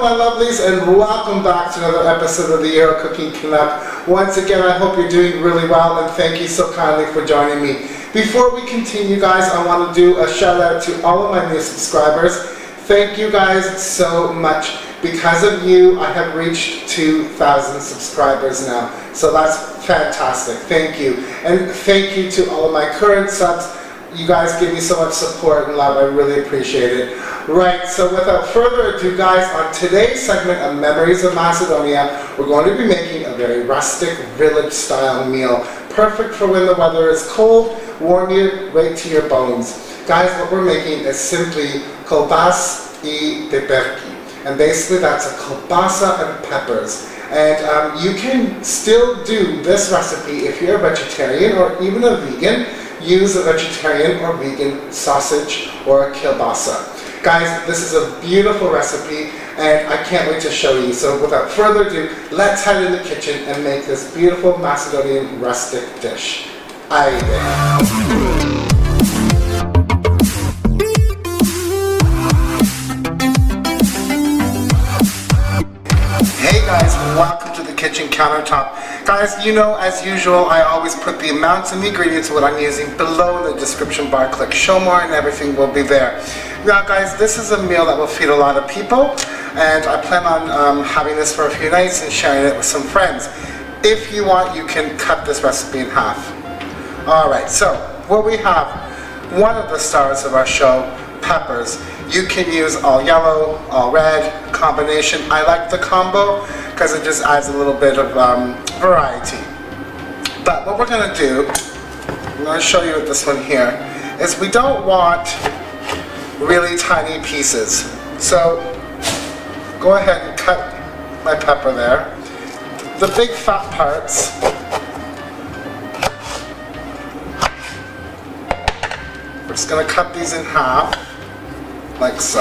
Hello my lovelies and welcome back to another episode of the Euro Cooking Canuck. Once again I hope you're doing really well and thank you so kindly for joining me. Before we continue guys, I want to do a shout out to all of my new subscribers. Thank you guys so much. Because of you I have reached 2,000 subscribers now. So that's fantastic. Thank you. And thank you to all of my current subs. You guys give me so much support and love. I really appreciate it. Right, so without further ado guys, on today's segment of Memories of Macedonia, we're going to be making a very rustic, village-style meal. Perfect for when the weather is cold, warm you right to your bones. Guys, what we're making is simply KOLBASI PIPERKI. And basically that's a kielbasa and peppers. And you can still do this recipe if you're a vegetarian or even a vegan. Use a vegetarian or vegan sausage or a kielbasa. Guys, this is a beautiful recipe and I can't wait to show you. So without further ado, let's head in the kitchen and make this beautiful Macedonian rustic dish. Haydi. Hey guys, welcome to the kitchen countertop. Guys, you know, as usual, I always put the amounts and the ingredients of what I'm using below in the description bar. Click show more and everything will be there. Now guys, this is a meal that will feed a lot of people and I plan on having this for a few nights and sharing it with some friends. If you want, you can cut this recipe in half. Alright, so what we have, one of the stars of our show, peppers. You can use all yellow, all red, combination. I like the combo because it just adds a little bit of variety. But what we're going to do, I'm going to show you with this one here, is we don't want really tiny pieces. So go ahead and cut my pepper there. The big fat parts, we're just going to cut these in half. Like so.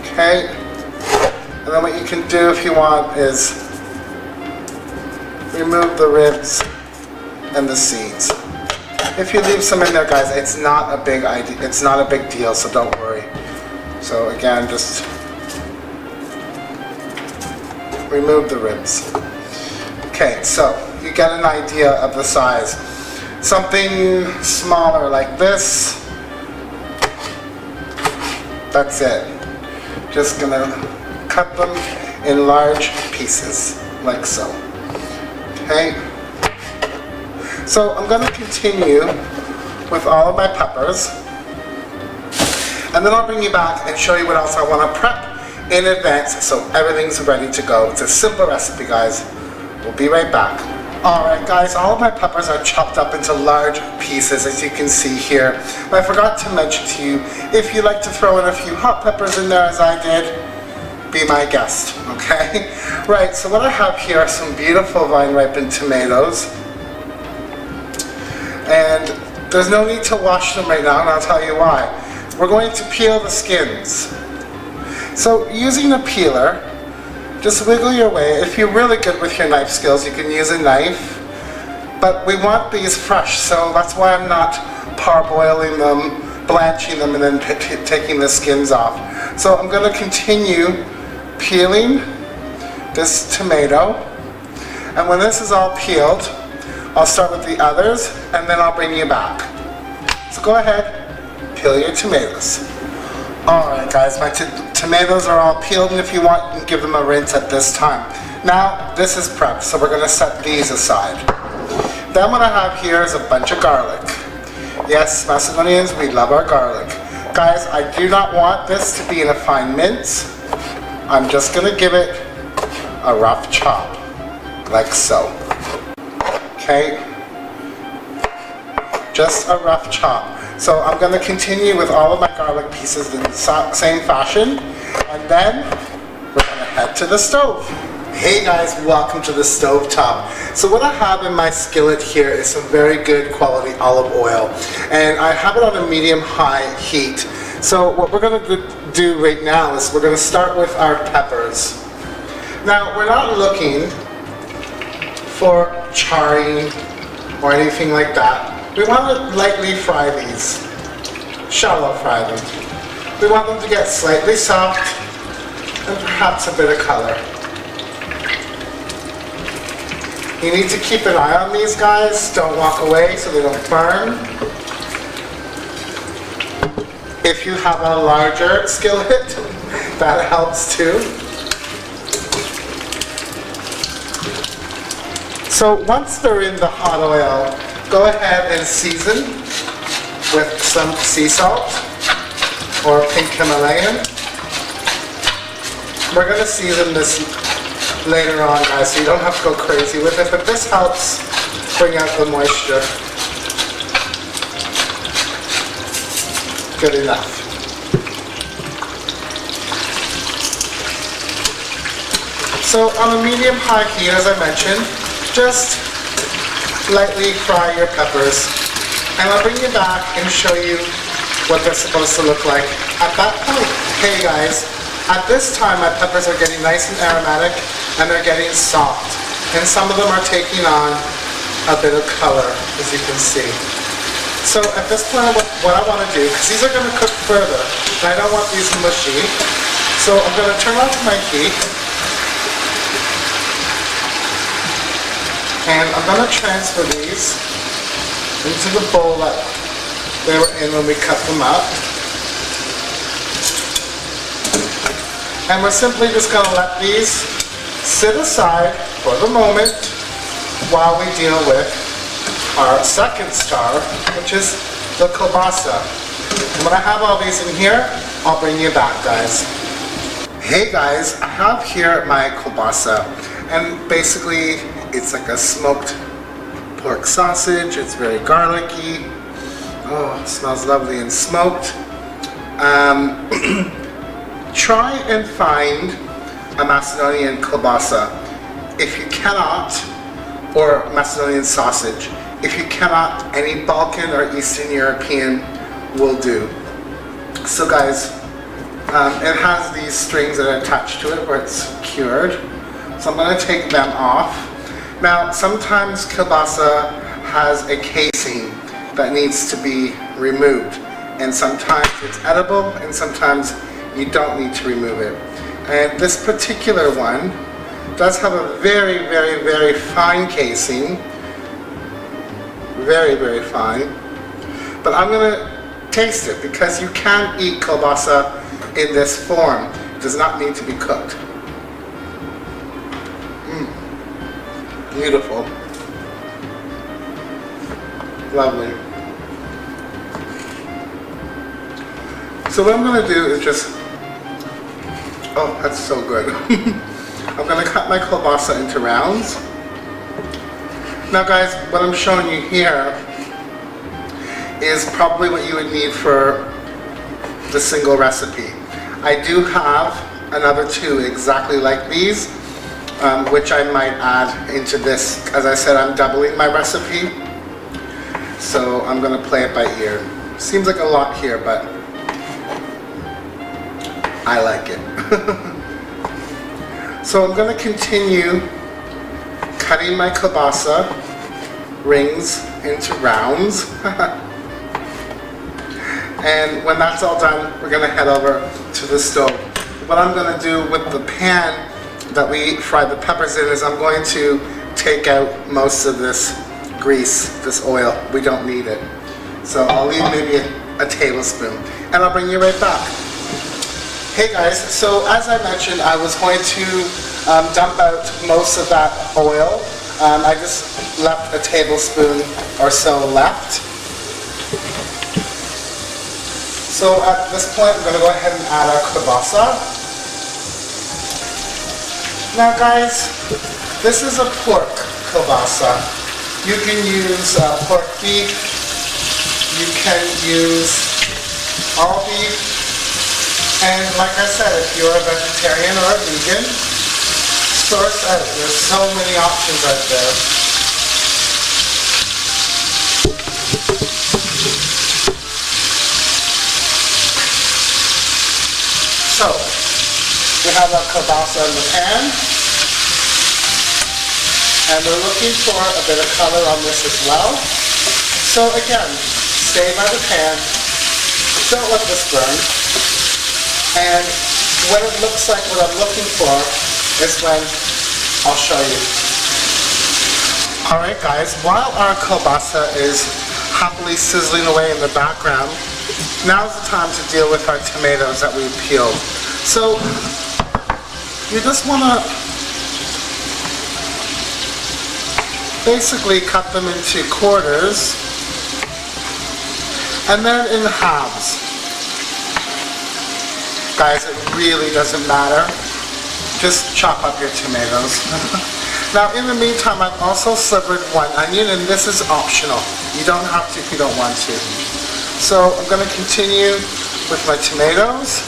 Okay, and then what you can do if you want is remove the ribs and the seeds. If you leave some in there guys, it's not a big idea, it's not a big deal, so don't worry. So again, just remove the ribs. Okay, so you get an idea of the size. Something smaller like this. That's it. Just gonna cut them in large pieces, like so. Okay? So I'm gonna continue with all of my peppers, and then I'll bring you back and show you what else I wanna prep in advance so everything's ready to go. It's a simple recipe, guys. We'll be right back. Alright guys, all of my peppers are chopped up into large pieces as you can see here. But I forgot to mention to you, if you like to throw in a few hot peppers in there as I did, be my guest, okay? Right, so what I have here are some beautiful vine-ripened tomatoes. And there's no need to wash them right now, and I'll tell you why. We're going to peel the skins. So using a peeler, just wiggle your way. If you're really good with your knife skills, you can use a knife. But we want these fresh, so that's why I'm not parboiling them, blanching them, and then taking the skins off. So I'm going to continue peeling this tomato. And when this is all peeled, I'll start with the others, and then I'll bring you back. So go ahead, peel your tomatoes. Alright guys, my tomatoes are all peeled, and if you want, you can give them a rinse at this time. Now, this is prepped, so we're going to set these aside. Then what I have here is a bunch of garlic. Yes, Macedonians, we love our garlic. Guys, I do not want this to be in a fine mince. I'm just going to give it a rough chop, like so. Okay? Just a rough chop. So I'm going to continue with all of my garlic pieces in the same fashion, and then we're going to head to the stove. Hey guys, welcome to the stove top. So what I have in my skillet here is some very good quality olive oil, and I have it on a medium-high heat. So what we're going to do right now is we're going to start with our peppers. Now we're not looking for charring or anything like that. We want to lightly fry these, shallow fry them. We want them to get slightly soft, and perhaps a bit of color. You need to keep an eye on these guys. Don't walk away so they don't burn. If you have a larger skillet, that helps too. So once they're in the hot oil, go ahead and season with some sea salt or pink Himalayan. We're going to season this later on, guys, so you don't have to go crazy with it, but this helps bring out the moisture. Good enough. So on a medium-high heat, as I mentioned, just lightly fry your peppers. And I'll bring you back and show you what they're supposed to look like at that point. Hey guys, at this time my peppers are getting nice and aromatic and they're getting soft. And some of them are taking on a bit of color, as you can see. So at this point, what I want to do, because these are going to cook further, and I don't want these mushy, so I'm going to turn off my heat, and I'm going to transfer these into the bowl that they were in when we cut them up. And we're simply just going to let these sit aside for the moment while we deal with our second star, which is the kielbasa. And when I have all these in here, I'll bring you back, guys. Hey guys, I have here my kielbasa, and basically it's like a smoked pork sausage. It's very garlicky. Oh, it smells lovely and smoked. Try and find a Macedonian kielbasa. If you cannot, or Macedonian sausage. If you cannot, any Balkan or Eastern European will do. So guys, it has these strings that are attached to it where it's cured. So I'm going to take them off. Now, sometimes kielbasa has a casing that needs to be removed. And sometimes it's edible and sometimes you don't need to remove it. And this particular one does have a very, very, very fine casing. Very, very fine. But I'm going to taste it because you can eat kielbasa in this form. It does not need to be cooked. Beautiful. Lovely. So what I'm going to do is just, oh, that's so good. I'm going to cut my kielbasa into rounds. Now guys, what I'm showing you here is probably what you would need for the single recipe. I do have another two exactly like these, which I might add into this. As I said, I'm doubling my recipe, so I'm going to play it by ear. Seems like a lot here, but I like it. So I'm going to continue cutting my kielbasa rings into rounds. And when that's all done, we're going to head over to the stove. What I'm going to do with the pan that we fried the peppers in is I'm going to take out most of this grease, this oil. We don't need it. So I'll leave maybe a tablespoon. And I'll bring you right back. Hey guys, so as I mentioned, I was going to dump out most of that oil. I just left a tablespoon or so left. So at this point, I'm going to go ahead and add our kielbasa. Now guys, this is a pork kielbasa. You can use pork beef. You can use all beef. And like I said, if you're a vegetarian or a vegan, source out. There's so many options out there. So, we have our kielbasa in the pan. And we're looking for a bit of color on this as well. So again, stay by the pan. Don't let this burn. And when it looks like what I'm looking for is when I'll show you. Alright guys, while our kielbasa is happily sizzling away in the background, now's the time to deal with our tomatoes that we peeled. So you just want to basically cut them into quarters and then in halves. Guys, it really doesn't matter. Just chop up your tomatoes. Now in the meantime, I've also slivered one onion, and this is optional. You don't have to if you don't want to. So I'm going to continue with my tomatoes,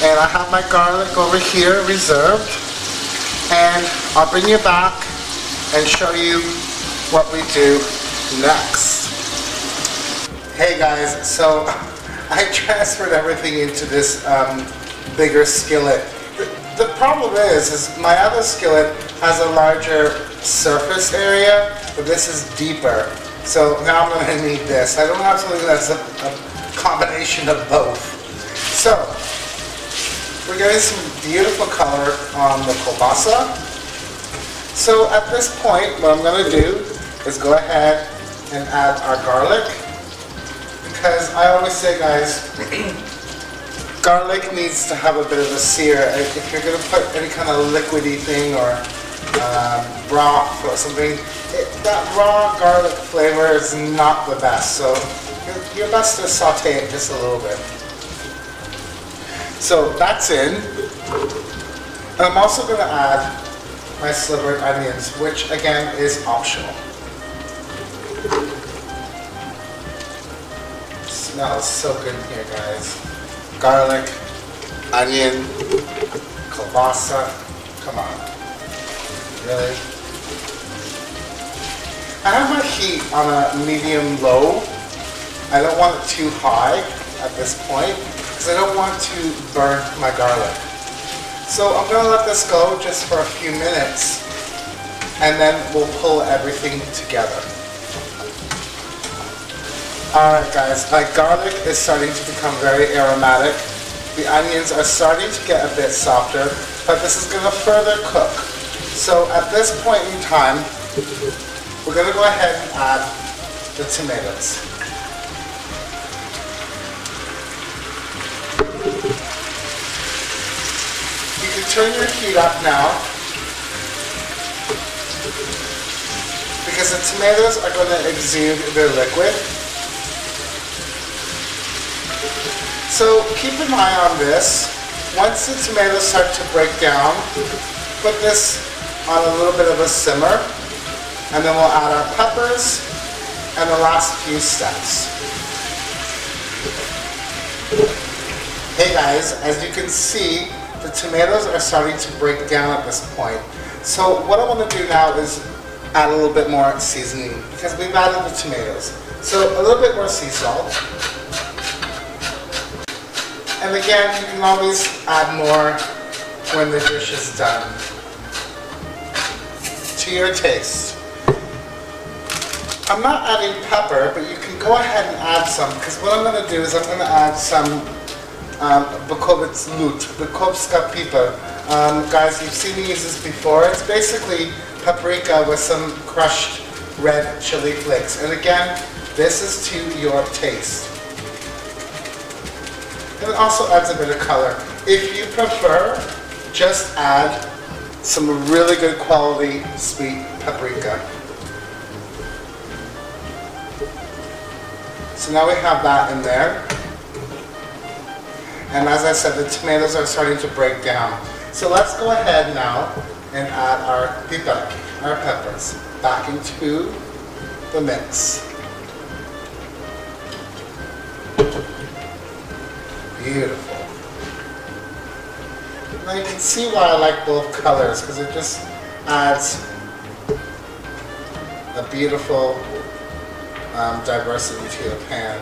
and I have my garlic over here reserved, and I'll bring you back and show you what we do next. Hey guys, so I transferred everything into this bigger skillet. The problem is my other skillet has a larger surface area, but this is deeper. So now I'm going to need this. I don't have something that's a combination of both. So we're getting some beautiful color on the kielbasa. So at this point, what I'm going to do is go ahead and add our garlic. Because I always say, guys, garlic needs to have a bit of a sear. If you're going to put any kind of liquidy thing or broth or something, that raw garlic flavor is not the best. So you're best to saute it just a little bit. So that's in. And I'm also going to add my slivered onions, which again is optional. Smells so good in here, guys. Garlic, onion, kielbasa. Come on. Really? I have my heat on a medium-low. I don't want it too high at this point because I don't want to burn my garlic. So I'm going to let this go just for a few minutes, and then we'll pull everything together. Alright guys, my garlic is starting to become very aromatic. The onions are starting to get a bit softer, but this is going to further cook. So at this point in time, we're going to go ahead and add the tomatoes. You can turn your heat up now, because the tomatoes are going to exude their liquid. So keep an eye on this. Once the tomatoes start to break down, put this on a little bit of a simmer, and then we'll add our peppers and the last few steps. Hey guys, as you can see, the tomatoes are starting to break down at this point. So what I want to do now is add a little bit more seasoning, because we've added the tomatoes. So a little bit more sea salt. And again, you can always add more when the dish is done, to your taste. I'm not adding pepper, but you can go ahead and add some, because what I'm going to do is I'm going to add some Bekovska piper. Guys, you've seen me use this before. It's basically paprika with some crushed red chili flakes. And again, this is to your taste. And it also adds a bit of color. If you prefer, just add some really good quality sweet paprika. So now we have that in there. And as I said, the tomatoes are starting to break down. So let's go ahead now and add our PIPERKI, our peppers, back into the mix. Beautiful. Now you can see why I like both colors, because it just adds a beautiful diversity to your pan.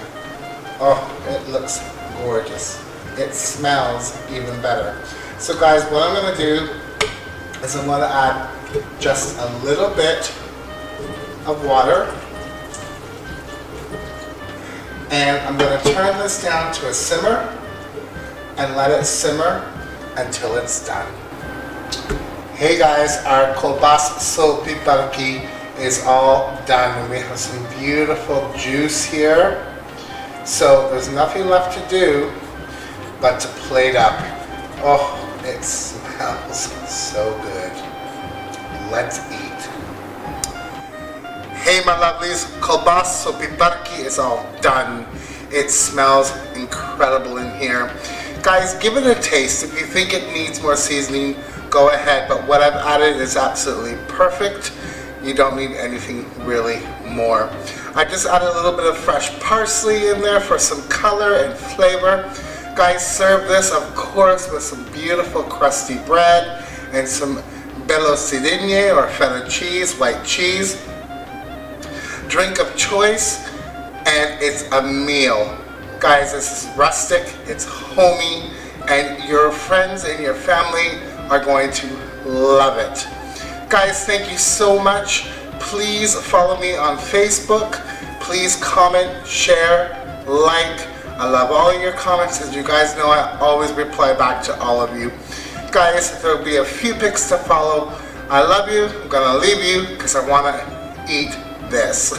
Oh, it looks gorgeous. It smells even better. So guys, what I'm going to do is I'm going to add just a little bit of water. And I'm going to turn this down to a simmer. and let it simmer until it's done. Hey guys, our KOLBASI so PIPERKI is all done and we have some beautiful juice here. So there's nothing left to do but to plate up. Oh, it smells so good. Let's eat. Hey my lovelies, KOLBASI so PIPERKI is all done. It smells incredible in here. Guys, give it a taste. If you think it needs more seasoning, go ahead, but what I've added is absolutely perfect. You don't need anything really more. I just added a little bit of fresh parsley in there for some color and flavor. Guys, serve this of course with some beautiful crusty bread and some Macedonia or feta cheese, white cheese. Drink of choice, and it's a meal. Guys, this is rustic, it's homey, and your friends and your family are going to love it. Guys, thank you so much. Please follow me on Facebook. Please comment, share, like. I love all your comments. As you guys know, I always reply back to all of you. Guys, there will be a few pics to follow. I love you. I'm gonna leave you because I wanna eat this.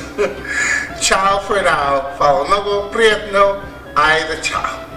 Ciao for now. Hvala mnogo, prijetno. Ajde, ciao.